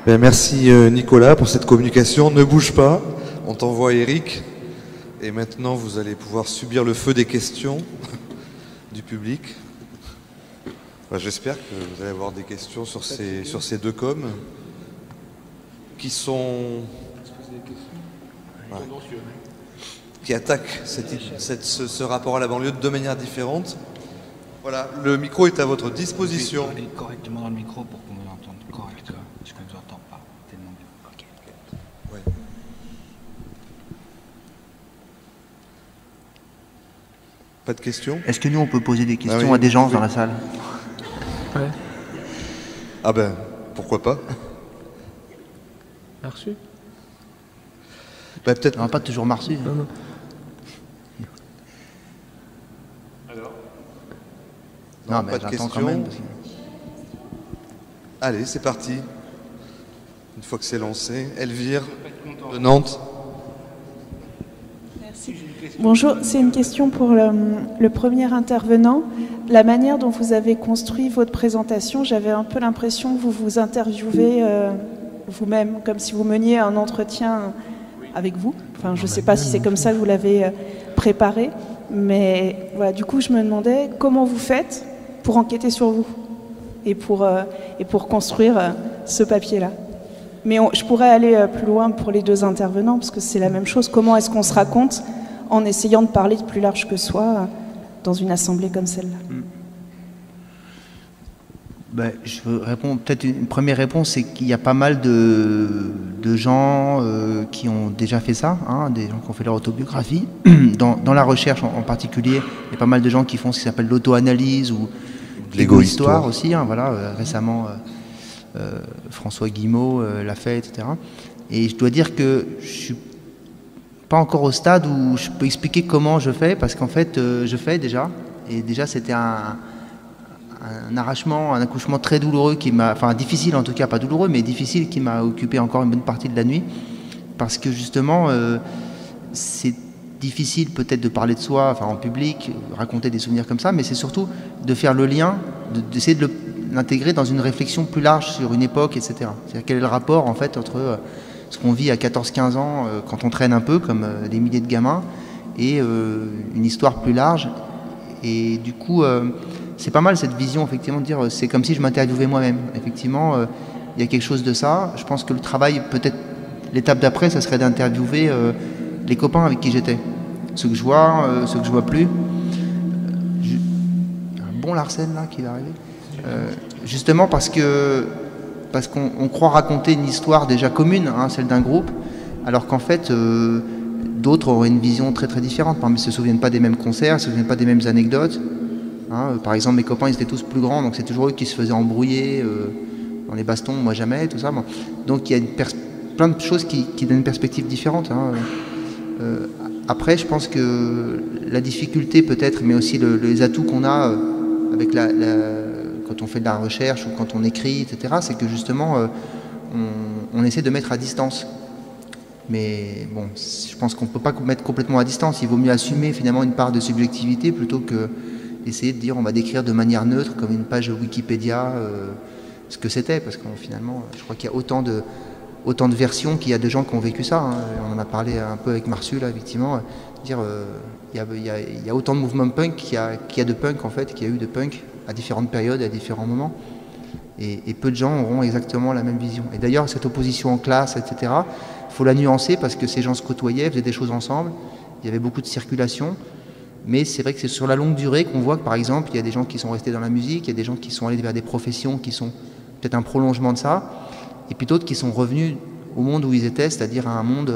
Ben, merci Nicolas pour cette communication. Ne bouge pas, on t'envoie Eric. Et maintenant, vous allez pouvoir subir le feu des questions du public. Ben, j'espère que vous allez avoir des questions sur ces deux coms qui sont... Ouais. Qui attaquent ce rapport à la banlieue de deux manières différentes. Voilà, le micro est à votre disposition. Vous parlez correctement dans le micro pour qu'on vous entende correctement, parce qu'on ne vous entend pas tellement bien. Ok. Ouais. Pas de questions? Est-ce que nous, on peut poser des questions à des gens dans la salle? Ouais. Ah ben, pourquoi pas? Merci. Ben, peut-être... On va pas toujours marcher. Non, non. Non, mais pas de j'attends questions. quand même. Parce que... Allez, c'est parti. Une fois que c'est lancé. Elvire, de Nantes. Merci. Bonjour, c'est une question pour le premier intervenant. La manière dont vous avez construit votre présentation, j'avais un peu l'impression que vous vous interviewez vous-même, comme si vous meniez un entretien avec vous. Enfin, je ne sais pas si c'est comme ça que vous l'avez préparé, mais voilà, du coup, je me demandais comment vous faites pour enquêter sur vous et pour construire ce papier-là. Mais je pourrais aller plus loin pour les deux intervenants, parce que c'est la même chose. Comment est-ce qu'on se raconte en essayant de parler de plus large que soi dans une assemblée comme celle-là? Ben, je veux répondre. Peut-être une première réponse, c'est qu'il y a pas mal de gens qui ont déjà fait ça, hein, des gens qui ont fait leur autobiographie. Dans la recherche en particulier, il y a pas mal de gens qui font ce qui s'appelle l'auto-analyse ou l'égo-histoire aussi. Hein, voilà, récemment, François Guimau l'a fait, etc. Et je dois dire que je suis pas encore au stade où je peux expliquer comment je fais, parce qu'en fait, je fais déjà. Et déjà, c'était un arrachement, un accouchement très douloureux qui m'a, enfin difficile en tout cas, pas douloureux, mais difficile, qui m'a occupé encore une bonne partie de la nuit. Parce que justement, c'est difficile peut-être de parler de soi, enfin en public, raconter des souvenirs comme ça, mais c'est surtout de faire le lien, d'essayer de l'intégrer dans une réflexion plus large sur une époque, etc. C'est-à-dire quel est le rapport en fait entre ce qu'on vit à 14-15 ans quand on traîne un peu, comme des milliers de gamins, et une histoire plus large. Et du coup, c'est pas mal cette vision, effectivement, de dire c'est comme si je m'interviewais moi-même. Effectivement, il y a quelque chose de ça. Je pense que le travail, peut-être l'étape d'après, ça serait d'interviewer les copains avec qui j'étais. Ceux que je vois, ceux que je vois plus. Un bon Larsen là qui va arriver. Justement parce qu'on croit raconter une histoire déjà commune, hein, celle d'un groupe, alors qu'en fait d'autres auraient une vision très très différente. Ils ne se souviennent pas des mêmes concerts, ils ne se souviennent pas des mêmes anecdotes. Hein, par exemple, mes copains, ils étaient tous plus grands, donc c'est toujours eux qui se faisaient embrouiller dans les bastons, moi jamais, tout ça. Bon. Donc il y a plein de choses qui donnent une perspective différente. Hein. Après, je pense que la difficulté peut-être, mais aussi les atouts qu'on a avec quand on fait de la recherche ou quand on écrit, etc., c'est que justement, on essaie de mettre à distance. Mais bon, je pense qu'on ne peut pas mettre complètement à distance. Il vaut mieux assumer finalement une part de subjectivité plutôt que d'essayer de dire on va décrire de manière neutre, comme une page Wikipédia, ce que c'était. Parce que finalement, je crois qu'il y a autant de versions qu'il y a de gens qui ont vécu ça. Hein. On en a parlé un peu avec Marsu, là, effectivement. Dire, il y a autant de mouvements punk qu'il y a de punk, en fait, qu'il y a eu de punk à différentes périodes, à différents moments. Et peu de gens auront exactement la même vision. Et d'ailleurs, cette opposition en classe, etc., il faut la nuancer parce que ces gens se côtoyaient, faisaient des choses ensemble, il y avait beaucoup de circulation, mais c'est vrai que c'est sur la longue durée qu'on voit que, par exemple, il y a des gens qui sont restés dans la musique, il y a des gens qui sont allés vers des professions qui sont peut-être un prolongement de ça, et puis d'autres qui sont revenus au monde où ils étaient, c'est-à-dire à un monde,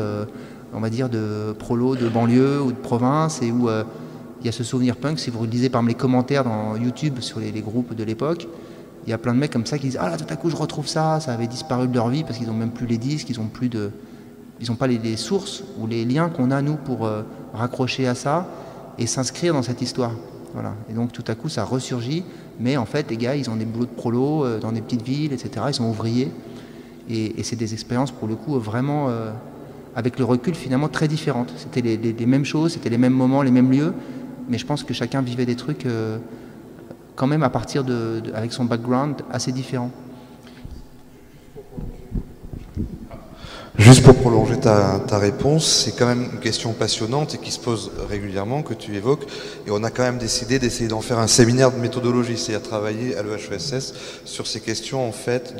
on va dire, de prolo, de banlieue ou de province, et où il y a ce souvenir punk. Si vous lisez par exemple les commentaires dans YouTube sur les groupes de l'époque, il y a plein de mecs comme ça qui disent « Ah là, tout à coup, je retrouve ça, ça avait disparu de leur vie parce qu'ils n'ont même plus les disques, ils n'ont pas les sources ou les liens qu'on a, nous, pour raccrocher à ça et s'inscrire dans cette histoire. » Voilà. Et donc, tout à coup, ça ressurgit, mais en fait, les gars, ils ont des boulots de prolo dans des petites villes, etc., ils sont ouvriers, et c'est des expériences, pour le coup, vraiment, avec le recul, finalement, très différentes. C'était les mêmes choses, c'était les mêmes moments, les mêmes lieux, mais je pense que chacun vivait des trucs quand même à partir avec son background assez différent. Juste pour prolonger ta réponse, c'est quand même une question passionnante et qui se pose régulièrement, que tu évoques. Et on a quand même décidé d'essayer d'en faire un séminaire de méthodologie, c'est-à-dire travailler à l'EHESS sur ces questions en fait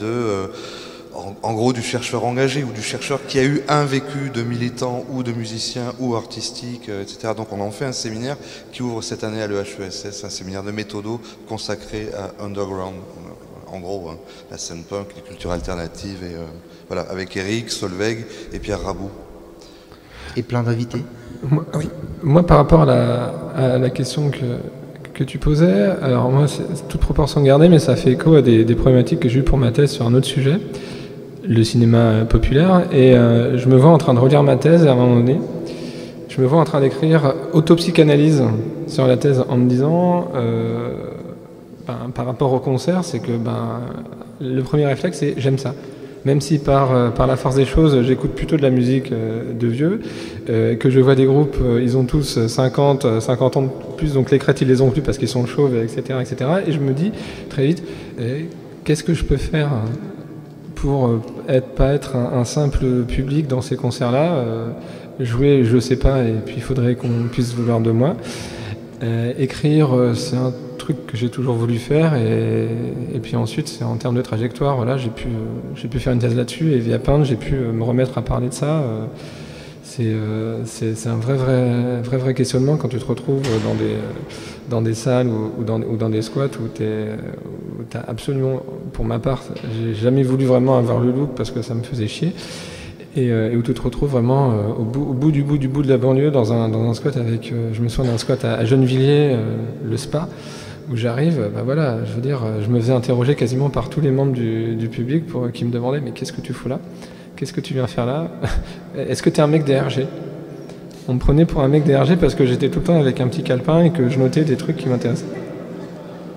en gros du chercheur engagé ou du chercheur qui a eu un vécu de militant ou de musicien ou artistique, etc. Donc on en fait un séminaire qui ouvre cette année à l'EHESS, un séminaire de méthodo consacré à Underground, en gros, hein, la scène punk, les cultures alternatives, et voilà, avec Eric, Solveig et Pierre Rabou. Et plein d'invités. Moi, par rapport à la question que tu posais, alors moi, c'est toute proportion gardée, mais ça fait écho à des problématiques que j'ai eues pour ma thèse sur un autre sujet, le cinéma populaire, et je me vois en train de relire ma thèse, et à un moment donné, je me vois en train d'écrire autopsychanalyse sur la thèse en me disant, par rapport au concert, c'est que le premier réflexe, c'est j'aime ça. Même si par la force des choses, j'écoute plutôt de la musique de vieux, que je vois des groupes, ils ont tous 50 ans de plus, donc les crêtes, ils les ont plus parce qu'ils sont chauves, etc., etc. Et je me dis très vite, qu'est-ce que je peux faire pour pas être un simple public dans ces concerts-là, jouer, je sais pas, et puis il faudrait qu'on puisse vouloir de moi. Écrire, c'est un truc que j'ai toujours voulu faire, et puis ensuite, c'est en termes de trajectoire, voilà, j'ai pu faire une thèse là-dessus, et via peindre, j'ai pu me remettre à parler de ça. C'est un vrai questionnement quand tu te retrouves dans des salles ou dans des squats où t'as absolument, pour ma part, j'ai jamais voulu vraiment avoir le look parce que ça me faisait chier. Et où tu te retrouves vraiment au bout de la banlieue dans un squat avec, je me souviens d'un squat à Gennevilliers, le Spa, où j'arrive, voilà, je veux dire, je me faisais interroger quasiment par tous les membres du public qui me demandaient mais qu'est-ce que tu fous là? Qu'est-ce que tu viens faire là? Est-ce que tu es un mec DRG? On me prenait pour un mec DRG parce que j'étais tout le temps avec un petit calepin et que je notais des trucs qui m'intéressaient.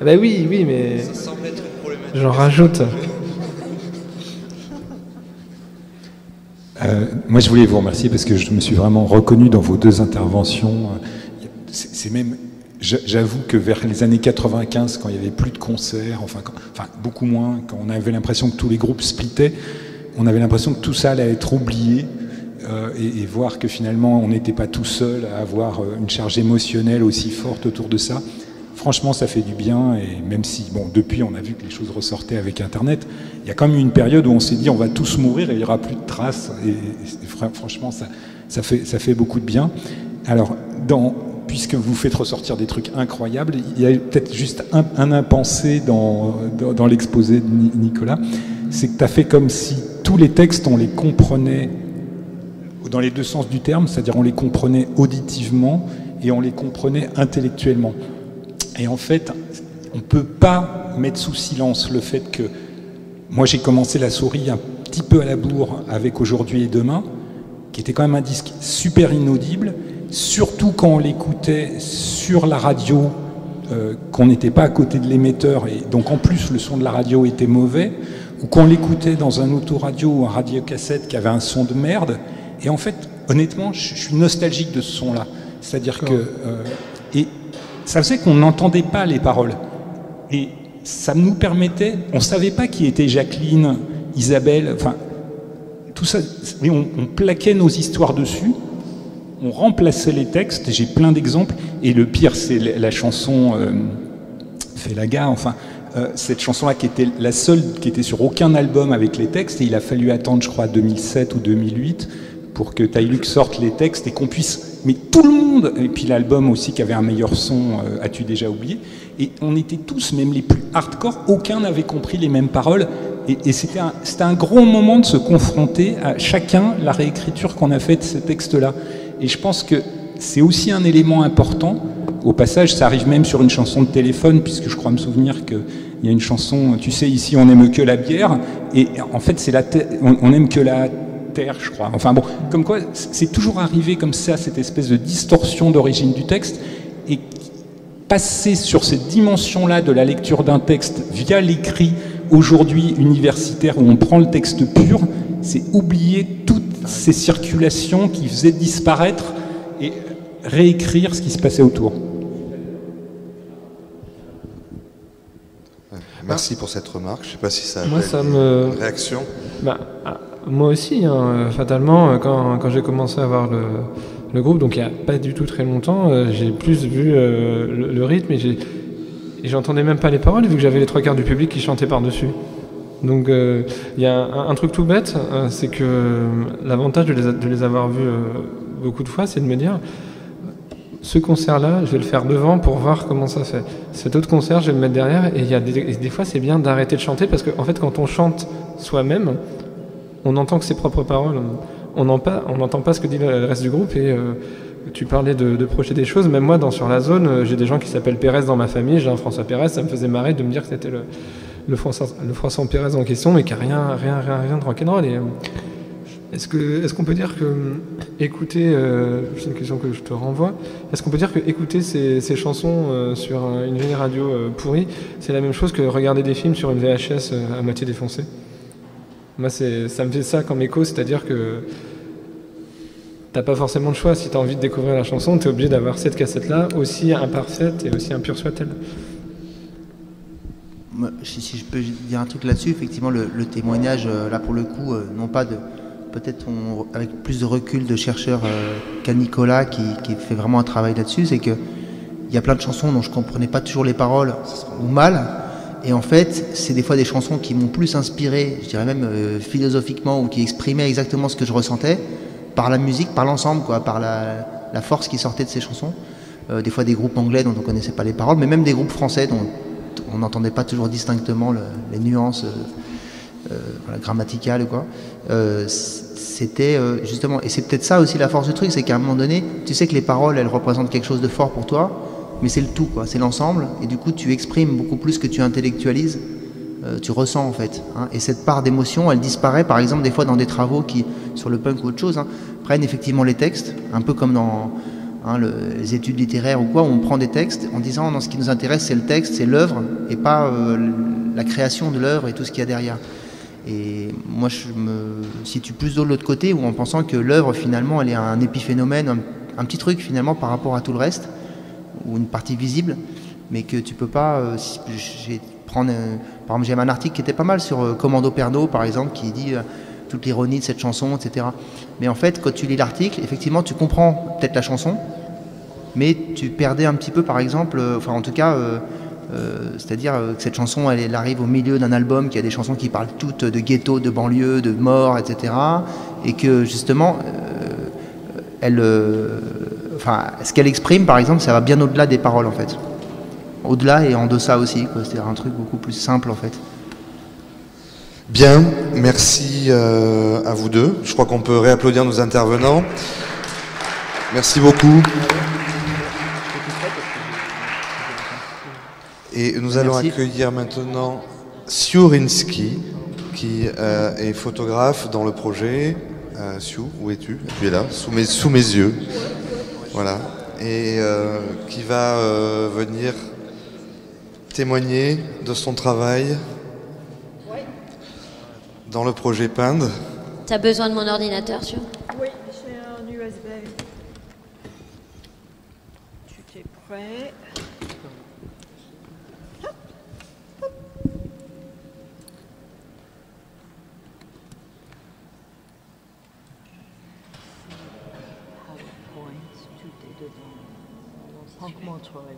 Ben oui, mais ça semble être une problématique. J'en rajoute. Moi, je voulais vous remercier parce que je me suis vraiment reconnu dans vos deux interventions. C'est même, j'avoue que vers les années 95, quand il n'y avait plus de concerts, enfin beaucoup moins, quand on avait l'impression que tous les groupes splittaient, on avait l'impression que tout ça allait être oublié et voir que finalement, on n'était pas tout seul à avoir une charge émotionnelle aussi forte autour de ça. Franchement, ça fait du bien, et même si, bon, depuis, on a vu que les choses ressortaient avec Internet, il y a quand même eu une période où on s'est dit on va tous mourir et il n'y aura plus de traces, et franchement, ça fait beaucoup de bien. Alors, puisque vous faites ressortir des trucs incroyables, il y a peut-être juste un impensé dans l'exposé de Nicolas, c'est que tu as fait comme si tous les textes, on les comprenait dans les deux sens du terme, c'est-à-dire on les comprenait auditivement et on les comprenait intellectuellement. Et en fait, on ne peut pas mettre sous silence le fait que moi j'ai commencé La Souris un petit peu à la bourre avec Aujourd'hui et Demain, qui était quand même un disque super inaudible, surtout quand on l'écoutait sur la radio, qu'on n'était pas à côté de l'émetteur, et donc en plus le son de la radio était mauvais, ou qu'on l'écoutait dans un autoradio ou un radiocassette qui avait un son de merde. Et en fait, honnêtement, je suis nostalgique de ce son-là. C'est-à-dire que... et ça faisait qu'on n'entendait pas les paroles. Et ça nous permettait... On ne savait pas qui était Jacqueline, Isabelle, enfin... Tout ça... On plaquait nos histoires dessus, on remplaçait les textes, j'ai plein d'exemples, et le pire, c'est la chanson Félaga, enfin... cette chanson-là qui était la seule qui était sur aucun album avec les textes, et il a fallu attendre, je crois, 2007 ou 2008 pour que Taïluc sorte les textes et qu'on puisse... Mais tout le monde, et puis l'album aussi qui avait un meilleur son, As-tu déjà oublié, et on était tous, même les plus hardcore, aucun n'avait compris les mêmes paroles, et c'était un gros moment de se confronter à chacun la réécriture qu'on a faite de ces textes-là. Et je pense que c'est aussi un élément important. Au passage, ça arrive même sur une chanson de téléphone, puisque je crois me souvenir qu'il y a une chanson, tu sais, ici on n'aime que la bière, et en fait c'est on n'aime que la terre, je crois. Enfin bon, comme quoi, c'est toujours arrivé comme ça, cette espèce de distorsion d'origine du texte, et passer sur cette dimension-là de la lecture d'un texte via l'écrit aujourd'hui universitaire où on prend le texte pur, c'est oublier toutes ces circulations qui faisaient disparaître et réécrire ce qui se passait autour. Merci pour cette remarque. Je ne sais pas si ça a Moi, ça me... une réaction. Moi aussi, hein, fatalement, quand j'ai commencé à voir le groupe, donc il n'y a pas du tout très longtemps, j'ai plus vu le rythme et j'entendais même pas les paroles vu que j'avais les 3/4 du public qui chantait par-dessus. Donc il y a un truc tout bête, c'est que l'avantage de les avoir vus beaucoup de fois, c'est de me dire ce concert-là, je vais le faire devant pour voir comment ça fait. Cet autre concert, je vais me mettre derrière et des fois c'est bien d'arrêter de chanter parce qu'en fait quand on chante soi-même, on entend que ses propres paroles, on n'entend pas ce que dit le reste du groupe et tu parlais de projeter des choses, même moi sur la zone, j'ai des gens qui s'appellent Pérez dans ma famille, j'ai un François Pérez, ça me faisait marrer de me dire que c'était le François Pérez en question, mais qui n'a rien de rock'n'roll. Et est-ce qu'on peut dire que écouter, c'est une question que je te renvoie, est-ce qu'on peut dire que écouter ces chansons sur une vieille radio pourrie, c'est la même chose que regarder des films sur une VHS à moitié défoncée? Moi, ça me fait ça comme écho, c'est-à-dire que t'as pas forcément le choix. Si t'as envie de découvrir la chanson, t'es obligé d'avoir cette cassette-là, aussi imparfaite et aussi impure soit-elle. Si je peux dire un truc là-dessus, effectivement, le témoignage, là pour le coup, non pas de... Peut-être avec plus de recul de chercheurs qu'à Nicolas, qui fait vraiment un travail là-dessus, c'est qu'il y a plein de chansons dont je comprenais pas toujours les paroles, ou mal, et en fait, c'est des fois des chansons qui m'ont plus inspiré, je dirais même philosophiquement, ou qui exprimaient exactement ce que je ressentais, par la musique, par l'ensemble, quoi, par la force qui sortait de ces chansons. Des fois des groupes anglais dont on connaissait pas les paroles, mais même des groupes français dont on n'entendait pas toujours distinctement les nuances grammaticales ou quoi. C'était justement, et c'est peut-être ça aussi la force du truc, c'est qu'à un moment donné, tu sais que les paroles, elles représentent quelque chose de fort pour toi, mais c'est le tout, quoi, c'est l'ensemble, et du coup tu exprimes beaucoup plus que tu intellectualises, tu ressens en fait, hein, et cette part d'émotion, elle disparaît par exemple des fois dans des travaux qui, sur le punk ou autre chose, hein, prennent effectivement les textes, un peu comme dans les études littéraires ou quoi, où on prend des textes en disant non, ce qui nous intéresse c'est le texte, c'est l'œuvre, et pas la création de l'œuvre et tout ce qu'il y a derrière. Et moi je me situe plus de l'autre côté, où en pensant que l'œuvre finalement elle est un épiphénomène, un petit truc finalement par rapport à tout le reste, ou une partie visible, mais que tu peux pas par exemple j'ai un article qui était pas mal sur Commando Pernod par exemple, qui dit toute l'ironie de cette chanson, etc. Mais en fait quand tu lis l'article, effectivement tu comprends peut-être la chanson, mais tu perdais un petit peu par exemple, enfin en tout cas c'est-à-dire que cette chanson elle arrive au milieu d'un album qui a des chansons qui parlent toutes de ghetto, de banlieue, de mort, etc. Et que justement ce qu'elle exprime par exemple, ça va bien au-delà des paroles en fait. Au-delà et en deçà aussi, quoi. C'est-à-dire un truc beaucoup plus simple en fait. Bien, merci à vous deux. Je crois qu'on peut réapplaudir nos intervenants. Merci beaucoup. Et nous allons accueillir maintenant Siurinski, qui est photographe dans le projet. Siu, où es-tu? Tu es là, sous mes yeux. Voilà. Et qui va venir témoigner de son travail dans le projet PIND. T'as besoin de mon ordinateur, Siu? Oui, j'ai un USB. Tu t'es prêt? PowerPoint, tout est dedans. Montre-moi, oui.